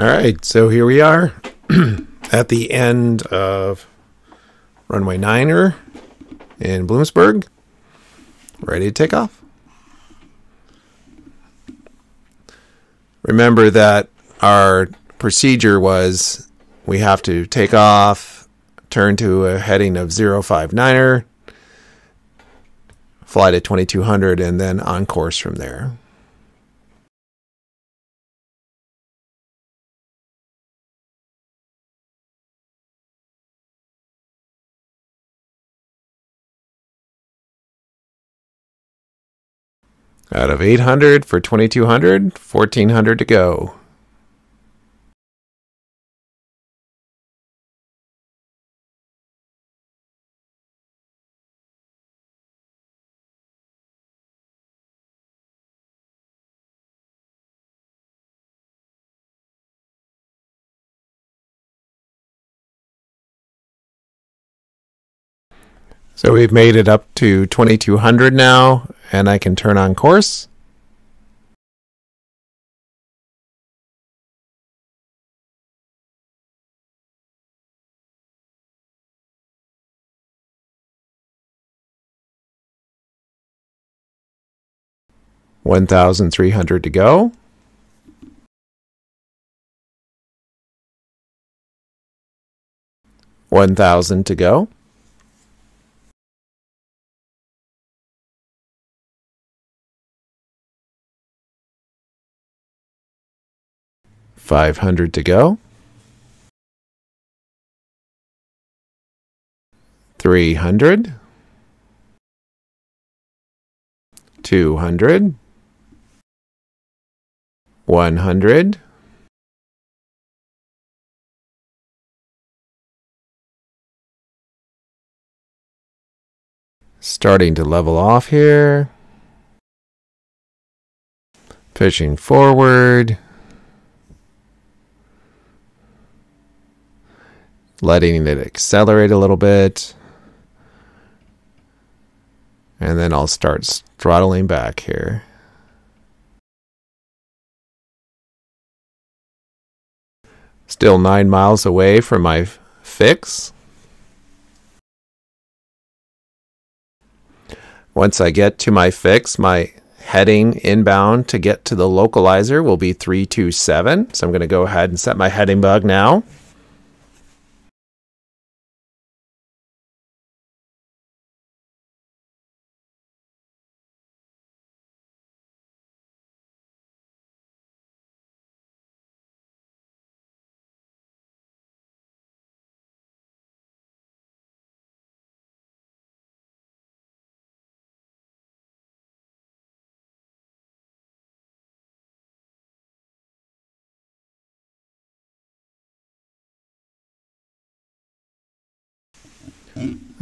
All right, so here we are at the end of runway 9er in Williamsport, ready to take off. Remember that our procedure was we have to take off, turn to a heading of 059er, fly to 2200, and then on course from there. Out of 800 for 2200, 1400 to go. So we've made it up to 2200 now, and I can turn on course. $1,300 to go. $1,000 to go. $500 to go. $300. $200. $100. Starting to level off here. Pushing forward. Letting it accelerate a little bit. And then I'll start throttling back here. Still 9 miles away from my fix. Once I get to my fix, my heading inbound to get to the localizer will be 327. So I'm going to go ahead and set my heading bug now.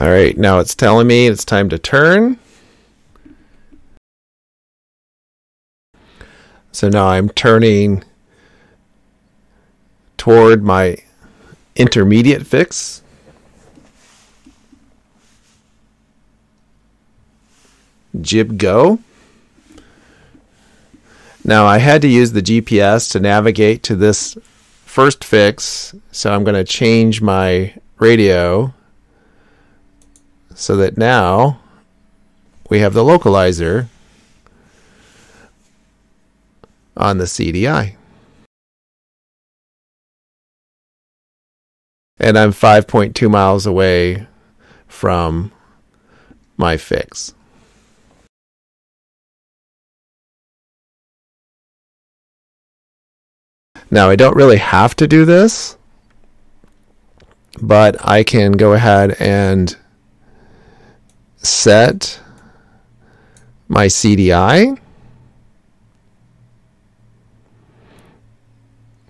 All right, now it's telling me it's time to turn. So now I'm turning toward my intermediate fix. Jib go. Now I had to use the GPS to navigate to this first fix, so I'm going to change my radio so that now we have the localizer on the CDI. And I'm 5.2 miles away from my fix. Now I don't really have to do this, but I can go ahead and set my CDI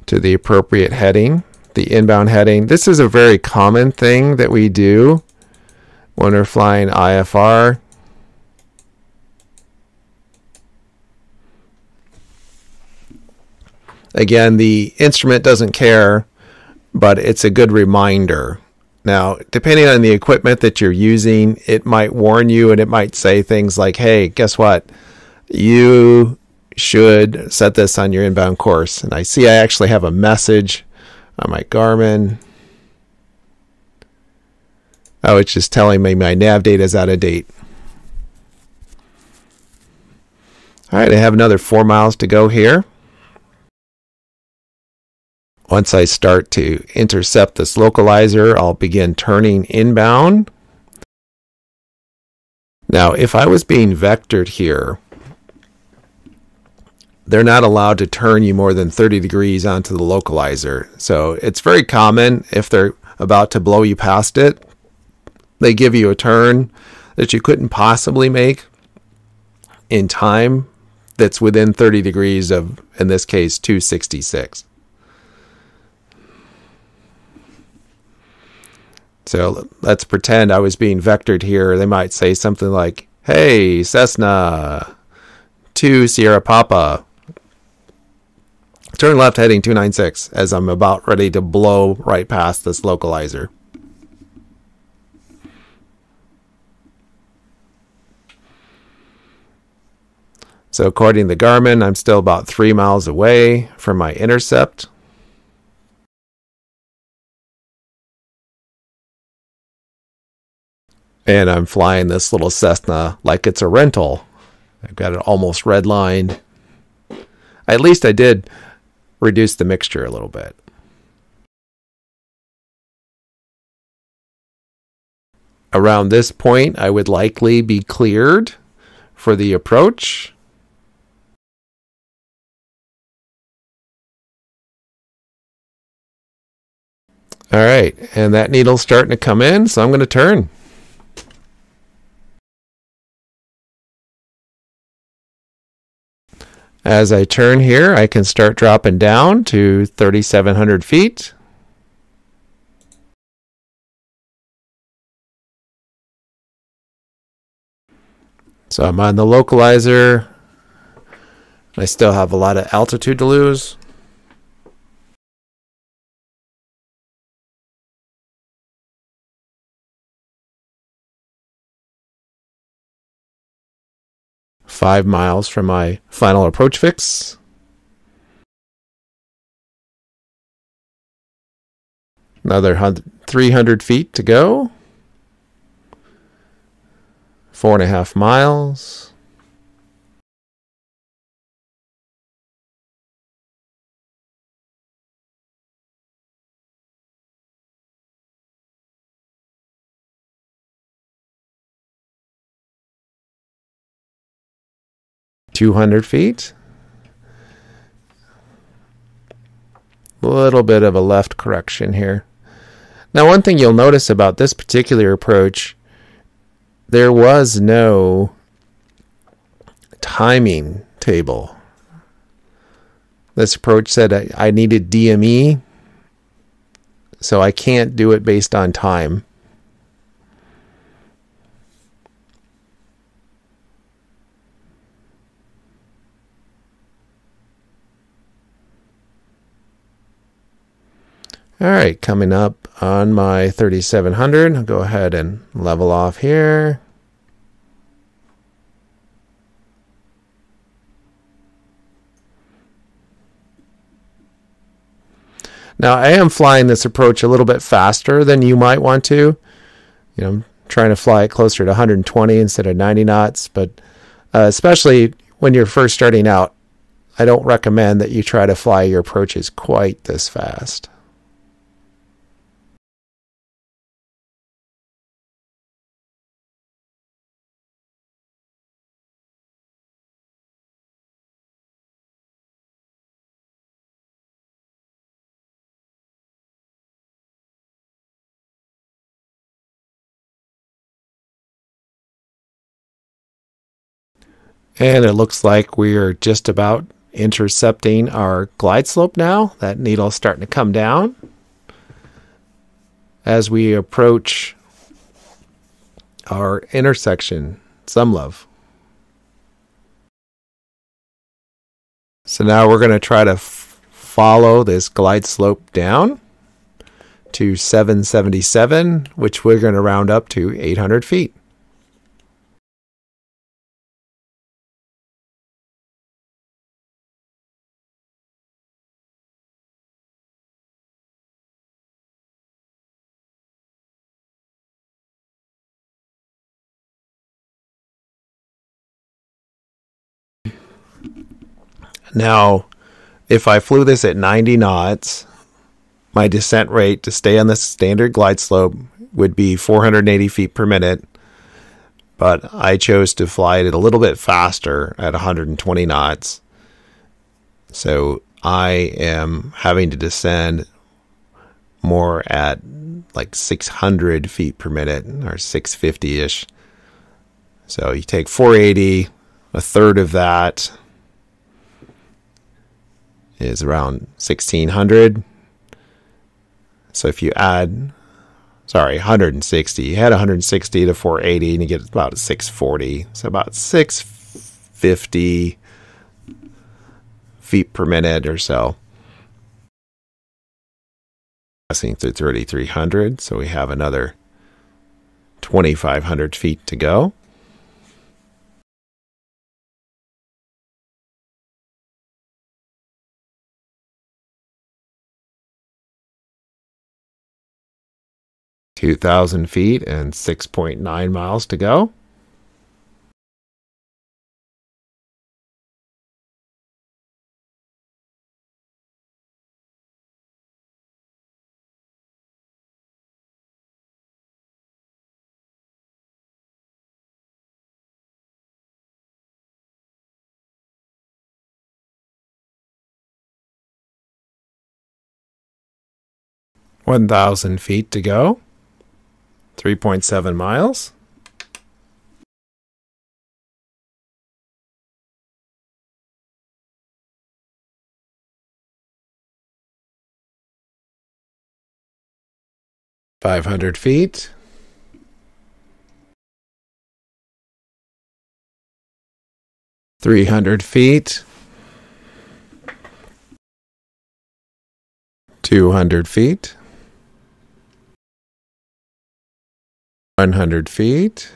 to the appropriate heading, the inbound heading. This is a very common thing that we do when we're flying IFR. Again, the instrument doesn't care, but it's a good reminder. Now, depending on the equipment that you're using, it might warn you and it might say things like, hey, guess what? You should set this on your inbound course. And I see I actually have a message on my Garmin. Oh, it's just telling me my nav data is out of date. All right, I have another 4 miles to go here. Once I start to intercept this localizer, I'll begin turning inbound. Now, if I was being vectored here, they're not allowed to turn you more than 30 degrees onto the localizer. So it's very common if they're about to blow you past it, they give you a turn that you couldn't possibly make in time that's within 30 degrees of, in this case, 266. So let's pretend I was being vectored here. They might say something like, hey, Cessna 2 Sierra Papa, turn left heading 296, as I'm about ready to blow right past this localizer. So according to Garmin, I'm still about 3 miles away from my intercept. And I'm flying this little Cessna like it's a rental. I've got it almost redlined. At least I did reduce the mixture a little bit. Around this point, I would likely be cleared for the approach. All right, and that needle's starting to come in, so I'm going to turn. As I turn here, I can start dropping down to 3,700 feet. So I'm on the localizer. I still have a lot of altitude to lose. Five miles from my final approach fix. Another 300 feet to go. 4.5 miles. $200 feet. A little bit of a left correction here. Now, one thing you'll notice about this particular approach, there was no timing table. This approach said I needed DME, so I can't do it based on time. All right, coming up on my 3,700, I'll go ahead and level off here. Now, I am flying this approach a little bit faster than you might want to. You know, I'm trying to fly it closer to 120 instead of 90 knots, but especially when you're first starting out, I don't recommend that you try to fly your approaches quite this fast. And it looks like we are just about intercepting our glide slope now. That needle's starting to come down as we approach our intersection, Some Love. So now we're going to try to follow this glide slope down to 777, which we're going to round up to 800 feet. Now, if I flew this at 90 knots, my descent rate to stay on the standard glide slope would be 480 feet per minute, but I chose to fly it a little bit faster at 120 knots. So I am having to descend more at like 600 feet per minute, or 650-ish. So you take 480, a third of that is around 1600. So if you add, 160, you add 160 to 480 and you get about 640. So about 650 feet per minute or so. Passing through 3,300, so we have another 2,500 feet to go. (2,000 feet and 6.9 miles to go. (1,000 feet to go. 3.7 miles. (500 feet. 300 feet. 200 feet. 100 feet.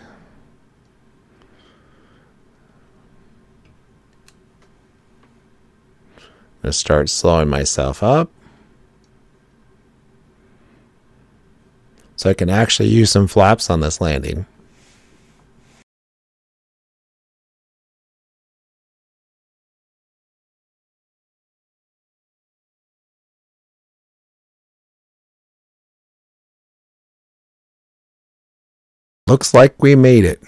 I'm going to start slowing myself up so I can actually use some flaps on this landing. Looks like we made it.